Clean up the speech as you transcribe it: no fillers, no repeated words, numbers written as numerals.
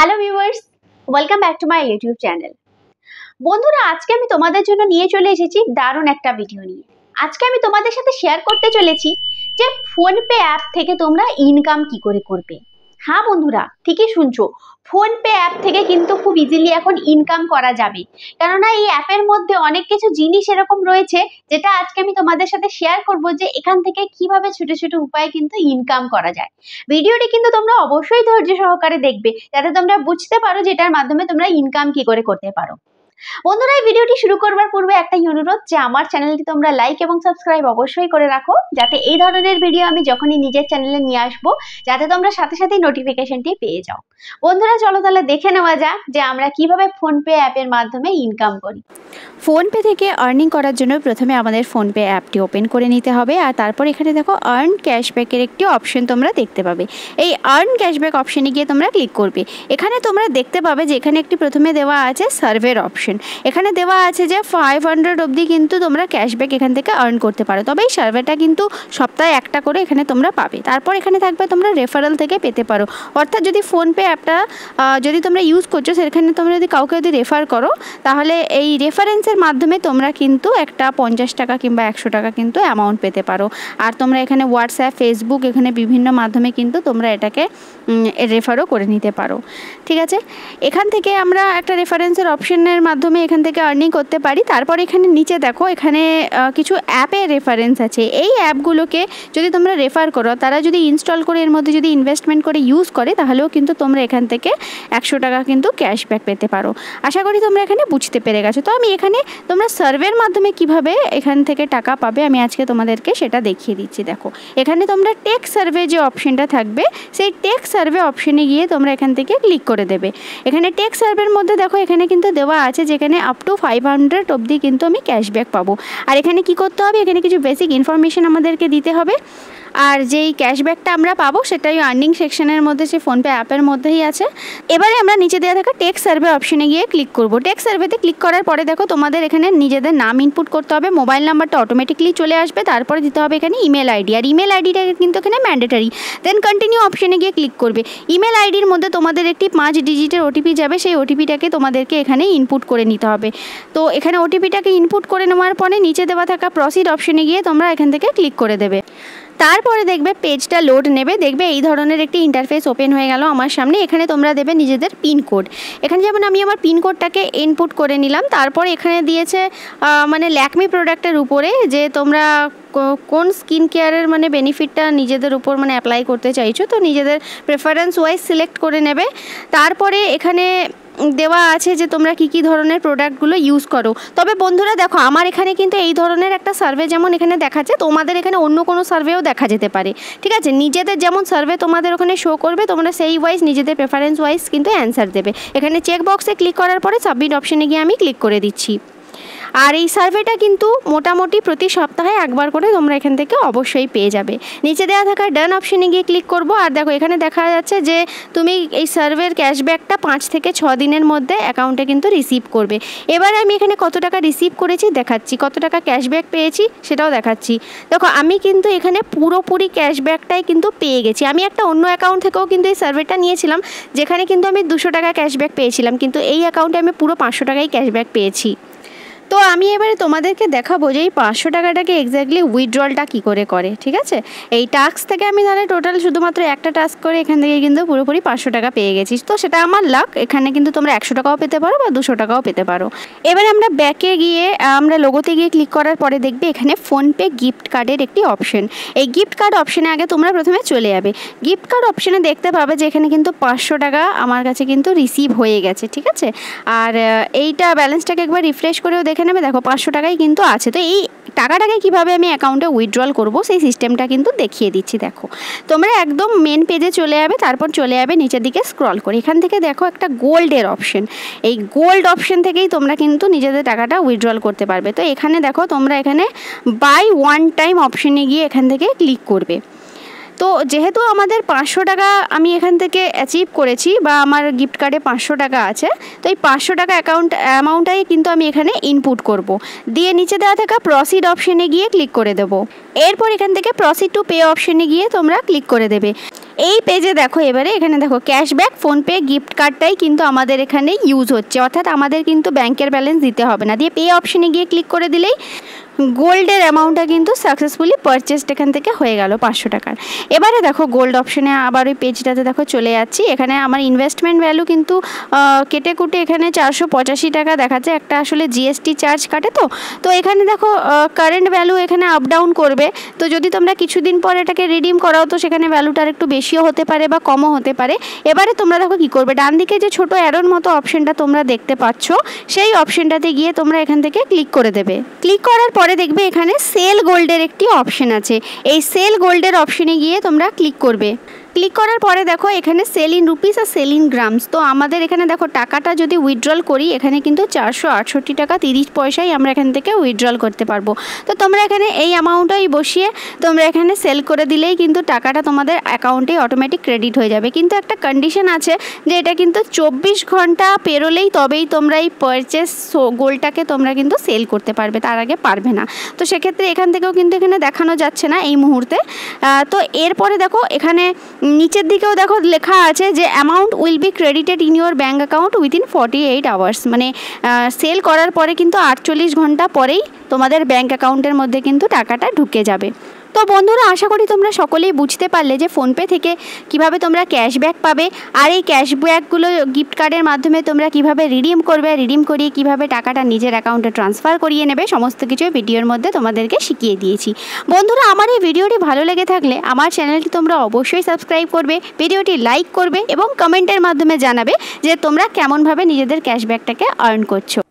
Hello viewers, welcome back to my YouTube channel. বন্ধুরা, আজকে আমি তোমাদের জন্য নিয়ে চলে এসেছি দারুণ একটা ভিডিও নিয়ে। আজকে আমি তোমাদের সাথে শেয়ার করতে চলেছি যে ফোনপে অ্যাপ থেকে তোমরা ইনকাম কি করে করবে। হ্যাঁ বন্ধুরা, ঠিকই শুনছো, ফোনপে অ্যাপ থেকে কিন্তু খুব ইজিলি এখন ইনকাম করা যাবে। কেননা এই অ্যাপের মধ্যে অনেক কিছু জিনিস এরকম রয়েছে যেটা আজকে আমি তোমাদের সাথে শেয়ার করব যে এখান থেকে কিভাবে ছোট ছোট উপায়ে কিন্তু ইনকাম করা যায়। ভিডিওটি কিন্তু তোমরা অবশ্যই ধৈর্য সহকারে দেখবে যাতে তোমরা বুঝতে পারো যে এটার মাধ্যমে তোমরা ইনকাম কি করে করতে পারো। বন্ধুরা, এই ভিডিওটি শুরু করবার পূর্বে একটাই অনুরোধ যে আমার চ্যানেলটি তোমরা লাইক এবং সাবস্ক্রাইব অবশ্যই করে রাখো, যাতে এই ধরনের ভিডিও আমি যখনই নিজের চ্যানেলে নিয়ে আসবো যাতে তোমরা সাথে সাথেই নোটিফিকেশনটি পেয়ে যাও। বন্ধুরা, চলো তাহলে দেখে নেওয়া যাক যে আমরা কিভাবে ফোনপে অ্যাপের মাধ্যমে ইনকাম করি। ফোনপে থেকে আর্নিং করার জন্য প্রথমে আমাদের ফোনপে অ্যাপটি ওপেন করে নিতে হবে, আর তারপর এখানে দেখো আর্ন ক্যাশব্যাকের একটি অপশন তোমরা দেখতে পাবে। এই আর্ন ক্যাশব্যাক অপশনে গিয়ে তোমরা ক্লিক করবে। এখানে তোমরা দেখতে পাবে যে এখানে একটি প্রথমে দেওয়া আছে সার্ভের অপশন। এখানে দেওয়া আছে যে 500 অবধি কিন্তু তোমরা ক্যাশব্যাক এখান থেকে আর্ন করতে পারো, তবে এই সার্ভেটা কিন্তু সপ্তাহে একটা করে এখানে তোমরা পাবে। তারপর এখানে থাকবে তোমরা রেফারেল থেকে পেতে পারো, অর্থাৎ যদি ফোনপে অ্যাপটা যদি তোমরা ইউজ করছো সেখানে তোমরা যদি কাউকে রেফার করো তাহলে এই রেফারেন্সের মাধ্যমে তোমরা কিন্তু একটা 50 টাকা কিংবা 100 টাকা কিন্তু অ্যামাউন্ট পেতে পারো। আর তোমরা এখানে হোয়াটসঅ্যাপ, ফেসবুক এখানে বিভিন্ন মাধ্যমে কিন্তু তোমরা এটাকে রেফারও করে নিতে পারো। ঠিক আছে, এখান থেকে আমরা একটা রেফারেন্সের অপশনের মাধ্যমে এখান থেকে আর্নিং করতে পারি। তারপর এখানে নিচে দেখো এখানে কিছু অ্যাপের রেফারেন্স আছে। এই অ্যাপগুলোকে যদি তোমরা রেফার করো, তারা যদি ইনস্টল করে এর মধ্যে যদি ইনভেস্টমেন্ট করে ইউজ করে তাহলেও কিন্তু তোমরা এখান থেকে 100 টাকা কিন্তু ক্যাশব্যাক পেতে পারো। আশা করি তোমরা এখানে বুঝতে পেরে গেছো। তো আমি এখানে তোমরা সার্ভের মাধ্যমে কিভাবে এখান থেকে টাকা পাবে আমি আজকে তোমাদেরকে সেটা দেখিয়ে দিচ্ছি। দেখো এখানে তোমরা টেক সার্ভে যে অপশনটা থাকবে সেই টেক সার্ভে অপশনে গিয়ে তোমরা এখান থেকে ক্লিক করে দেবে। এখানে টেক সার্ভের মধ্যে দেখো এখানে কিন্তু দেওয়া আছে যেখানে আপ টু 500 অবধি কিন্তু আমি ক্যাশব্যাক পাবো। আর এখানে কি করতে হবে, এখানে কিছু বেসিক ইনফরমেশন আমাদেরকে দিতে হবে। আর যেই ক্যাশব্যাকটা আমরা পাবো সেটাই আর্নিং সেকশনের মধ্যে, সেই ফোনপে অ্যাপের মধ্যেই আছে। এবারে আমরা নিচে দেওয়া থাকা টেক সার্ভে অপশনে গিয়ে ক্লিক করব। টেক সার্ভেতে ক্লিক করার পরে দেখো তোমাদের এখানে নিজেদের নাম ইনপুট করতে হবে, মোবাইল নাম্বারটা অটোমেটিকলি চলে আসবে, তারপরে দিতে হবে এখানে ইমেল আইডি। আর ইমেল আইডিটা কিন্তু এখানে ম্যান্ডেটারি। দেন কন্টিনিউ অপশনে গিয়ে ক্লিক করবে। ইমেল আইডির মধ্যে তোমাদের একটি 5 ডিজিটের ওটিপি যাবে, সেই ওটিপিটাকে তোমাদেরকে এখানে ইনপুট করে নিতে হবে। তো এখানে ওটিপিটাকে ইনপুট করে নেওয়ার পরে নিচে দেওয়া থাকা প্রসিড অপশনে গিয়ে তোমরা এখান থেকে ক্লিক করে দেবে। তারপরে দেখবে পেজটা লোড নেবে, দেখবে এই ধরনের একটি ইন্টারফেস ওপেন হয়ে গেল আমার সামনে। এখানে তোমরা দেবে নিজেদের পিনকোড। এখানে যেমন আমি আমার পিনকোডটাকে ইনপুট করে নিলাম। তারপর এখানে দিয়েছে মানে ল্যাকমি প্রোডাক্টের উপরে যে তোমরা কোন স্কিন কেয়ারের মানে বেনিফিটটা নিজেদের উপর মানে অ্যাপ্লাই করতে চাইছো, তো নিজেদের প্রেফারেন্স ওয়াইজ সিলেক্ট করে নেবে। তারপরে এখানে দেওয়া আছে যে তোমরা কি ধরনের প্রোডাক্টগুলো ইউজ করো। তবে বন্ধুরা দেখো আমার এখানে কিন্তু এই ধরনের একটা সার্ভে যেমন এখানে দেখাচ্ছে, তোমাদের এখানে অন্য কোনো সার্ভেও দেখা যেতে পারে। ঠিক আছে, নিজেদের যেমন সার্ভে তোমাদের ওখানে শো করবে তোমরা সেই ওয়াইজ নিজেদের প্রেফারেন্স ওয়াইজ কিন্তু অ্যান্সার দেবে। এখানে চেক বক্সে ক্লিক করার পরে সাবমিট অপশনে গিয়ে আমি ক্লিক করে দিচ্ছি। আর এই সার্ভেটা কিন্তু মোটামুটি প্রতি সপ্তাহে একবার করে তোমরা এখান থেকে অবশ্যই পেয়ে যাবে। নিচে দেওয়া থাকা ডান অপশনে গিয়ে ক্লিক করব। আর দেখো এখানে দেখা যাচ্ছে যে তুমি এই সার্ভের ক্যাশব্যাকটা 5 থেকে 6 দিনের মধ্যে অ্যাকাউন্টে কিন্তু রিসিভ করবে। এবারে আমি এখানে কত টাকা রিসিভ করেছি দেখাচ্ছি, কত টাকা ক্যাশব্যাক পেয়েছি সেটাও দেখাচ্ছি। দেখো আমি কিন্তু এখানে পুরোপুরি ক্যাশব্যাকটাই কিন্তু পেয়ে গেছি। আমি একটা অন্য অ্যাকাউন্ট থেকেও কিন্তু এই সার্ভেটা নিয়েছিলাম যেখানে কিন্তু আমি 200 টাকা ক্যাশব্যাক পেয়েছিলাম, কিন্তু এই অ্যাকাউন্টে আমি পুরো 500 টাকাই ক্যাশব্যাক পেয়েছি। তো আমি এবারে তোমাদেরকে দেখাবো যে এই 500 টাকাটাকে এক্স্যাক্টলি উইথড্রলটা কী করে করে। ঠিক আছে, এই টাস্ক থেকে আমি তাহলে টোটাল শুধুমাত্র একটা টাস্ক করে এখান থেকে কিন্তু পুরোপুরি 500 টাকা পেয়ে গেছি। তো সেটা আমার লাক। এখানে কিন্তু তোমরা 100 টাকাও পেতে পারো বা 200 টাকাও পেতে পারো। এবারে আমরা ব্যাকে গিয়ে আমরা লোগোতে গিয়ে ক্লিক করার পরে দেখবে এখানে ফোনপে গিফট কার্ডের একটি অপশন। এই গিফট কার্ড অপশনে আগে তোমরা প্রথমে চলে যাবে। গিফট কার্ড অপশনে দেখতে পাবে যে এখানে কিন্তু 500 টাকা আমার কাছে কিন্তু রিসিভ হয়ে গেছে। ঠিক আছে, আর এইটা ব্যালেন্সটাকে একবার রিফ্রেশ করেও দেখে নেবে। দেখো 500 টাকাই কিন্তু আছে। তো এই টাকাটাকে কিভাবে আমি অ্যাকাউন্টে উইথড্রল করব সেই সিস্টেমটা কিন্তু দেখিয়ে দিচ্ছি। দেখো তোমরা একদম মেন পেজে চলে যাবে, তারপর চলে যাবে নিচের দিকে স্ক্রল করে। এখান থেকে দেখো একটা গোল্ডের অপশন, এই গোল্ড অপশন থেকেই তোমরা কিন্তু নিজেদের টাকাটা উইথড্রল করতে পারবে। তো এখানে দেখো তোমরা এখানে বাই ওয়ান টাইম অপশনে গিয়ে এখান থেকে ক্লিক করবে। তো যেহেতু আমাদের 500 টাকা আমি এখান থেকে অ্যাচিভ করেছি বা আমার গিফট কার্ডে 500 টাকা আছে, তো এই 500 টাকা অ্যামাউন্টটাই কিন্তু আমি এখানে ইনপুট করব। দিয়ে নিচে দেওয়া থাকা প্রসিড অপশানে গিয়ে ক্লিক করে দেবো। এরপর এখান থেকে প্রসিড টু পে অপশানে গিয়ে তোমরা ক্লিক করে দেবে। এই পেজে দেখো, এবারে এখানে দেখো ক্যাশব্যাক ফোনপে গিফট কার্ডটাই কিন্তু আমাদের এখানে ইউজ হচ্ছে, অর্থাৎ আমাদের কিন্তু ব্যাংকের ব্যালেন্স দিতে হবে না। দিয়ে পে অপশানে গিয়ে ক্লিক করে দিলেই গোল্ডের অ্যামাউন্টটা কিন্তু সাকসেসফুলি পারচেসড এখান থেকে হয়ে গেল 500 টাকার। এবারে দেখো গোল্ড অপশানে আবার ওই পেজটাতে দেখো চলে যাচ্ছি। এখানে আমার ইনভেস্টমেন্ট ভ্যালু কিন্তু কেটে কুটে এখানে 485 টাকা দেখাচ্ছে। একটা আসলে জিএসটি চার্জ কাটে, তো এখানে দেখো কারেন্ট ভ্যালু এখানে আপ ডাউন করবে। তো যদি তোমরা কিছুদিন পর এটাকে রিডিম করাও তো সেখানে ভ্যালুটা একটু বেশিও হতে পারে বা কমও হতে পারে। এবারে তোমরা দেখো কী করবে, ডান দিকে যে ছোটো অ্যারোর মতো অপশানটা তোমরা দেখতে পাচ্ছ, সেই অপশানটাতে গিয়ে তোমরা এখান থেকে ক্লিক করে দেবে। ক্লিক করার পরে দেখবে এখানে সেল গোল্ডের একটি অপশন আছে। এই সেল গোল্ডের অপশনে গিয়ে তোমরা ক্লিক করবে। ক্লিক করার পরে দেখো এখানে সেল ইন রুপিস আর সেল ইন গ্রামস। তো আমাদের এখানে দেখো টাকাটা যদি উইথড্রল করি এখানে কিন্তু 468 টাকা 30 পয়সাই আমরা এখান থেকে উইথড্রল করতে পারবো। তো তোমরা এখানে এই অ্যামাউন্টটাই বসিয়ে তোমরা এখানে সেল করে দিলেই কিন্তু টাকাটা তোমাদের অ্যাকাউন্টে অটোমেটিক ক্রেডিট হয়ে যাবে। কিন্তু একটা কন্ডিশন আছে যে এটা কিন্তু 24 ঘন্টা পেরোলেই তবেই তোমরা এই পারচেস গোল্ডটাকে তোমরা কিন্তু সেল করতে পারবে, তার আগে পারবে না। তো সেক্ষেত্রে এখান থেকেও কিন্তু এখানে দেখানো যাচ্ছে না এই মুহূর্তে। তো এরপরে দেখো এখানে নিচের দিকেও দেখো লেখা আছে যে amount will be credited in your bank account within 48 hours. মানে সেল করার পরে কিন্তু 48 ঘন্টা পরেই তোমাদের ব্যাঙ্ক অ্যাকাউন্টের মধ্যে কিন্তু টাকাটা ঢুকে যাবে। তো বন্ধুরা, আশা করি তোমরা সকলেই বুঝতে পারলে যে ফোনপে থেকে কিভাবে তোমরা ক্যাশব্যাক পাবে, আর এই ক্যাশব্যাকগুলো গিফট কার্ডের মাধ্যমে তোমরা কিভাবে রিডিম করবে, রিডিম করিয়ে কিভাবে টাকাটা নিজের অ্যাকাউন্টে ট্রান্সফার করিয়ে নেবে, সমস্ত কিছু ভিডিওর মধ্যে তোমাদেরকে শিখিয়ে দিয়েছি। বন্ধুরা, আমার এই ভিডিওটি ভালো লেগে থাকলে আমার চ্যানেলটি তোমরা অবশ্যই সাবস্ক্রাইব করবে, ভিডিওটি লাইক করবে এবং কমেন্টের মাধ্যমে জানাবে যে তোমরা কেমনভাবে নিজেদের ক্যাশব্যাকটাকে আর্ন করছো।